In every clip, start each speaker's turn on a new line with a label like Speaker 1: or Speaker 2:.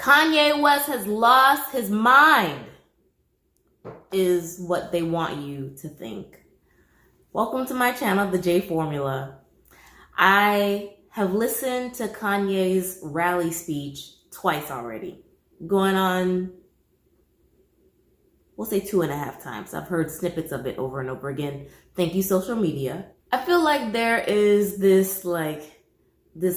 Speaker 1: Kanye West has lost his mind, is what they want you to think. Welcome to my channel, The J Formula. I have listened to Kanye's rally speech twice already. Going on, we'll say 2.5 times. I've heard snippets of it over and over again. Thank you, social media. I feel like there is this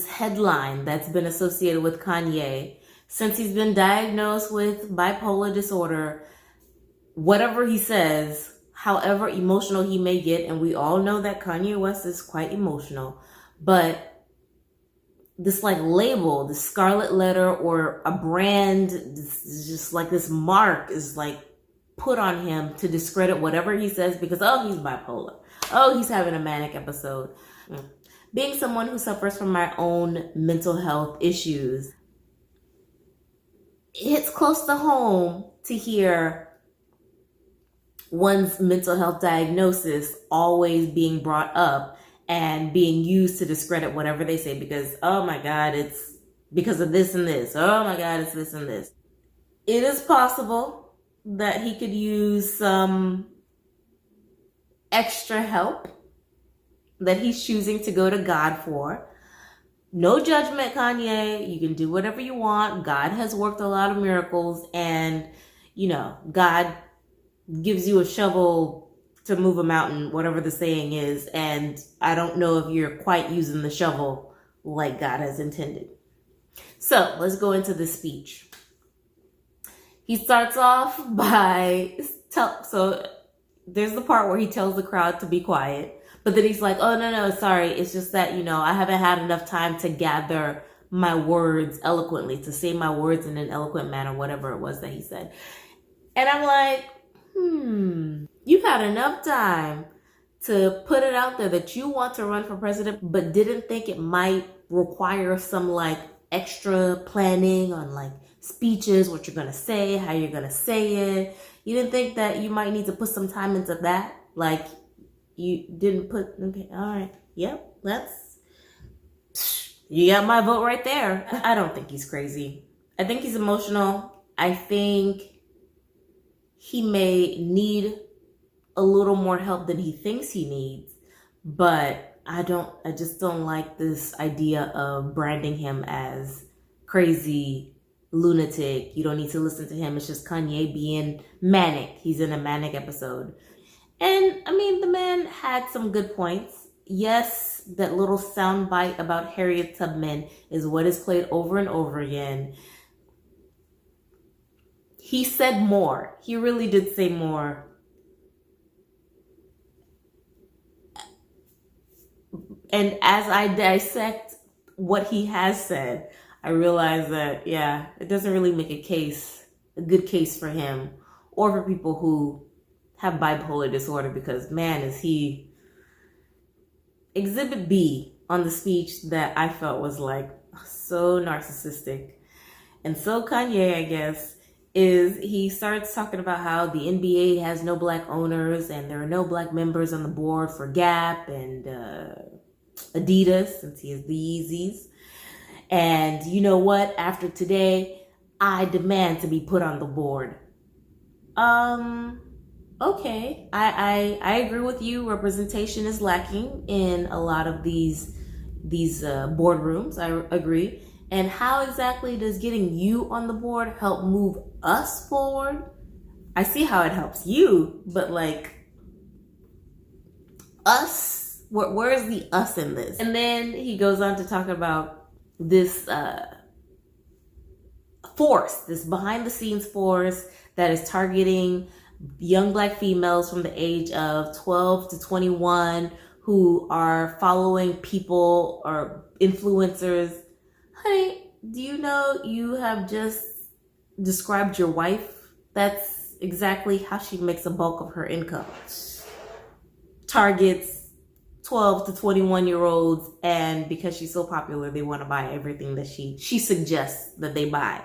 Speaker 1: headline that's been associated with Kanye since he's been diagnosed with bipolar disorder. Whatever he says, however emotional he may get, and we all know that Kanye West is quite emotional, but this label, the scarlet letter or a brand, just like this mark is put on him to discredit whatever he says because, oh, he's bipolar. Oh, he's having a manic episode. Being someone who suffers from my own mental health issues, it's close to home to hear one's mental health diagnosis always being brought up and being used to discredit whatever they say because, oh my God, it's because of this and this. Oh my God, it's this and this. It is possible that he could use some extra help that he's choosing to go to God for. No judgment, Kanye. You can do whatever you want. God has worked a lot of miracles, and God gives you a shovel to move a mountain, whatever the saying is, and I don't know if you're quite using the shovel like God has intended. So let's go into the speech. He starts off by so there's the part where he tells the crowd to be quiet, but then he's like, oh no, sorry, it's just that I haven't had enough time to gather my words eloquently, to say my words in an eloquent manner, whatever it was that he said. And I'm like, you had enough time to put it out there that you want to run for president, but didn't think it might require some extra planning on speeches, what you're going to say, how you're going to say it. You didn't think that you might need to put some time into that? You didn't put, okay, all right. Yep, you got my vote right there. I don't think he's crazy. I think he's emotional. I think he may need a little more help than he thinks he needs, but I just don't like this idea of branding him as crazy, lunatic. You don't need to listen to him. It's just Kanye being manic. He's in a manic episode. And the man had some good points. Yes, that little soundbite about Harriet Tubman is what is played over and over again. He said more. He really did say more. And as I dissect what he has said, I realize that, it doesn't really make a good case for him or for people who have bipolar disorder because, man, is he Exhibit B on the speech that I felt was so narcissistic. And so Kanye, I guess, he starts talking about how the NBA has no black owners and there are no black members on the board for Gap and Adidas, since he has the Yeezys. And you know what? After today, I demand to be put on the board. Okay. I agree with you. Representation is lacking in a lot of these boardrooms. I agree. And how exactly does getting you on the board help move us forward? I see how it helps you, but us, where is the us in this? And then he goes on to talk about this force, this behind the scenes force that is targeting young black females from the age of 12 to 21 who are following people or influencers. Honey, do you know you have just described your wife? That's exactly how she makes a bulk of her income. Targets 12 to 21-year-olds, and because she's so popular, they want to buy everything that she suggests that they buy.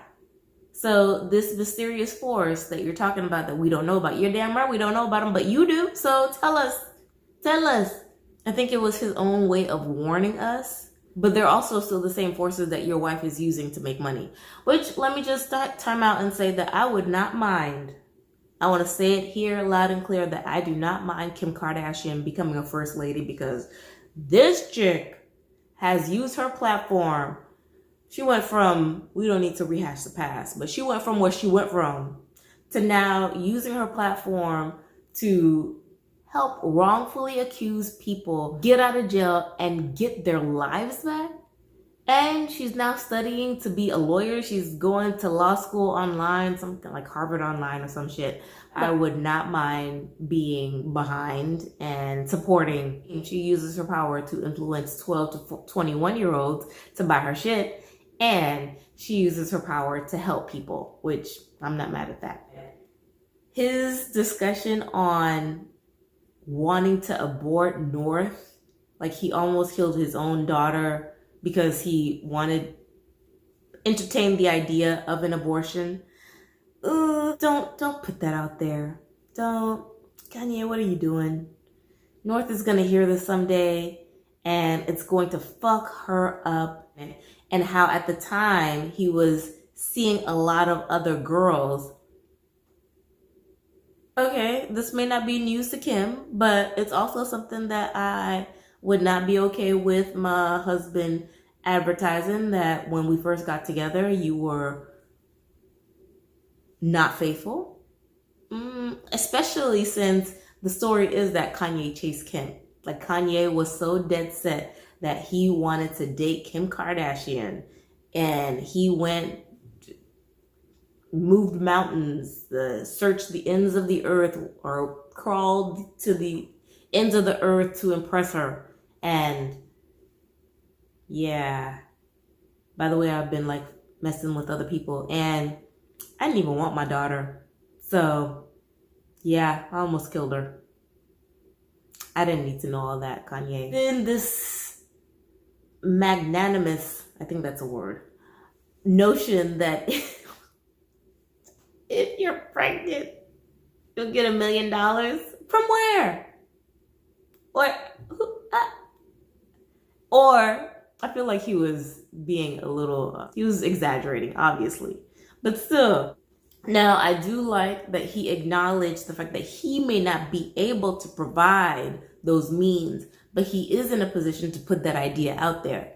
Speaker 1: So this mysterious force that you're talking about that we don't know about, you're damn right we don't know about them, but you do. So tell us. I think it was his own way of warning us but they're also still the same forces that your wife is using to make money. Which, let me just time out and say that I would not mind. I want to say it here loud and clear that I do not mind Kim Kardashian becoming a first lady, because this chick has used her platform. She went from, we don't need to rehash the past, but she went from where she went from to now using her platform to help wrongfully accused people get out of jail and get their lives back. And she's now studying to be a lawyer. She's going to law school online, something like Harvard Online or some shit. I would not mind being behind and supporting. And she uses her power to influence 12 to 21-year-olds to buy her shit. And she uses her power to help people, which I'm not mad at that. His discussion on wanting to abort North, like he almost killed his own daughter because he entertained the idea of an abortion. Don't put that out there. Don't. Kanye, what are you doing? North is gonna hear this someday and it's going to fuck her up. And how at the time he was seeing a lot of other girls. Okay, this may not be news to Kim, but it's also something that I would not be okay with my husband advertising, that when we first got together, you were not faithful. Especially since the story is that Kanye chased Kim. Like, Kanye was so dead set that he wanted to date Kim Kardashian, and he moved mountains, searched the ends of the earth, or crawled to the ends of the earth to impress her. And yeah, by the way, I've been like messing with other people, and I didn't even want my daughter. So yeah, I almost killed her. I didn't need to know all that, Kanye. Then this magnanimous, I think that's a word, notion that if you're pregnant, you'll get $1 million. From where? Or I feel like he was being a little, he was exaggerating, obviously. But still, now I do like that he acknowledged the fact that he may not be able to provide those means, but he is in a position to put that idea out there.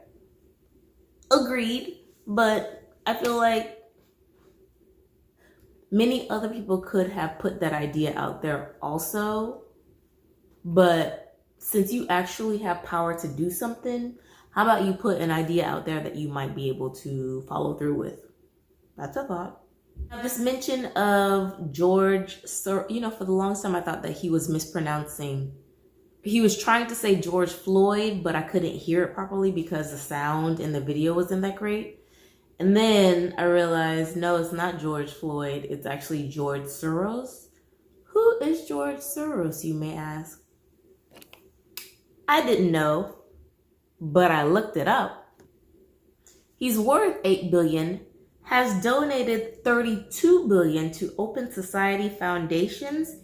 Speaker 1: Agreed, but I feel like many other people could have put that idea out there also. But since you actually have power to do something, how about you put an idea out there that you might be able to follow through with? That's a thought. Now, this mention of George, for the longest time I thought that he was mispronouncing. He was trying to say George Floyd, but I couldn't hear it properly because the sound in the video wasn't that great. And then I realized, no, it's not George Floyd. It's actually George Soros. Who is George Soros, you may ask? I didn't know, but I looked it up. He's worth $8 billion, has donated $32 billion to Open Society foundations.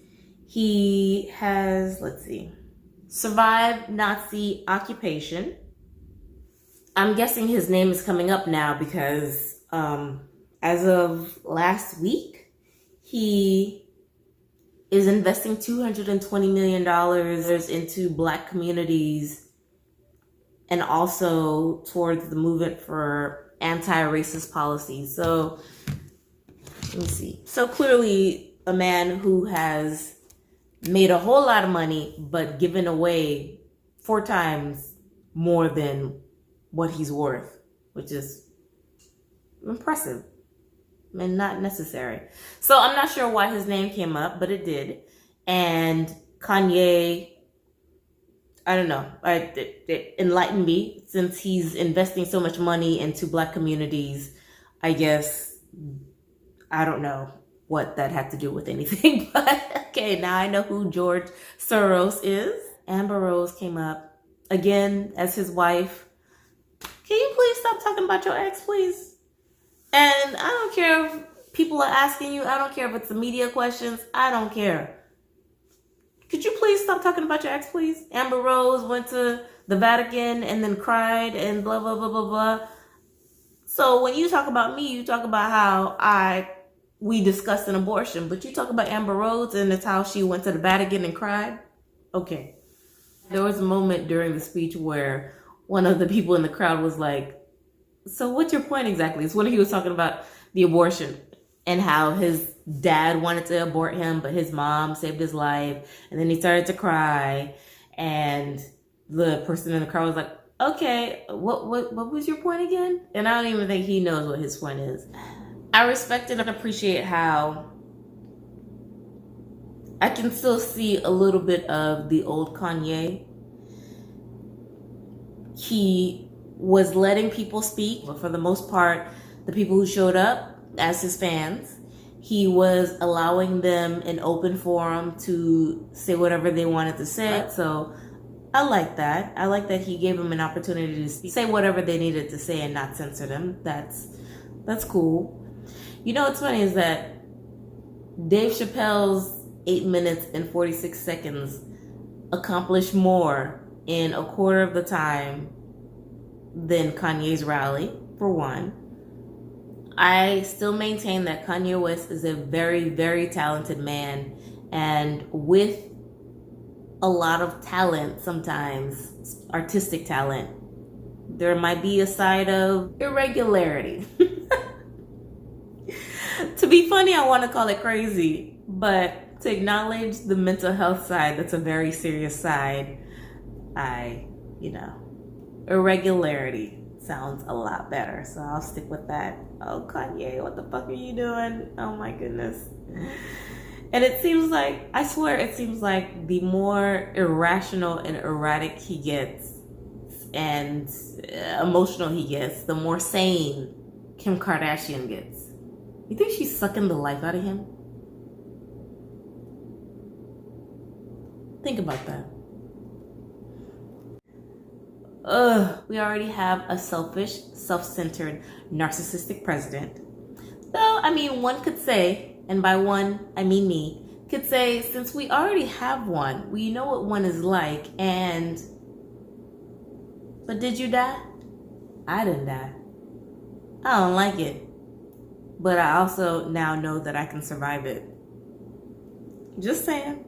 Speaker 1: He has, survived Nazi occupation. I'm guessing his name is coming up now because as of last week, he is investing $220 million into Black communities and also towards the movement for anti-racist policies. So let me see. So clearly a man who has made a whole lot of money but given away 4 times more than what he's worth, which is impressive and not necessary. So I'm not sure why his name came up, but it did. And Kanye, I don't know, it enlightened me, since he's investing so much money into Black communities. I guess, I don't know what that had to do with anything, but okay, now I know who George Soros is. Amber Rose came up again as his wife. Can you please stop talking about your ex, please? And I don't care if people are asking you. I don't care if it's the media questions. I don't care. Could you please stop talking about your ex, please? Amber Rose went to the Vatican and then cried and blah, blah, blah, blah, blah. So when you talk about me, you talk about how we discussed an abortion, but you talk about Amber Rose and it's how she went to the Vatican and cried. Okay. There was a moment during the speech where one of the people in the crowd was like, so what's your point exactly? It's when he was talking about the abortion and how his dad wanted to abort him, but his mom saved his life. And then he started to cry. And the person in the crowd was like, okay, what was your point again? And I don't even think he knows what his point is. I respect and appreciate how I can still see a little bit of the old Kanye. He was letting people speak, but for the most part, the people who showed up as his fans, he was allowing them an open forum to say whatever they wanted to say. So I like that. I like that he gave them an opportunity to say whatever they needed to say and not censor them. That's cool. You know what's funny is that Dave Chappelle's 8 minutes and 46 seconds accomplished more in a quarter of the time than Kanye's rally, for one. I still maintain that Kanye West is a very, very talented man, and with a lot of talent, sometimes artistic talent, there might be a side of irregularity. To be funny, I want to call it crazy, but to acknowledge the mental health side, that's a very serious side. Irregularity sounds a lot better, so I'll stick with that. Oh, Kanye, what the fuck are you doing? Oh my goodness. And it seems like, I swear, it seems like the more irrational and erratic he gets and emotional he gets, the more sane Kim Kardashian gets. You think she's sucking the life out of him? Think about that. We already have a selfish, self-centered, narcissistic president. Though, I mean, one could say, and by one, I mean me, could say, since we already have one, we know what one is like, but did you die? I didn't die. I don't like it. But I also now know that I can survive it. Just saying.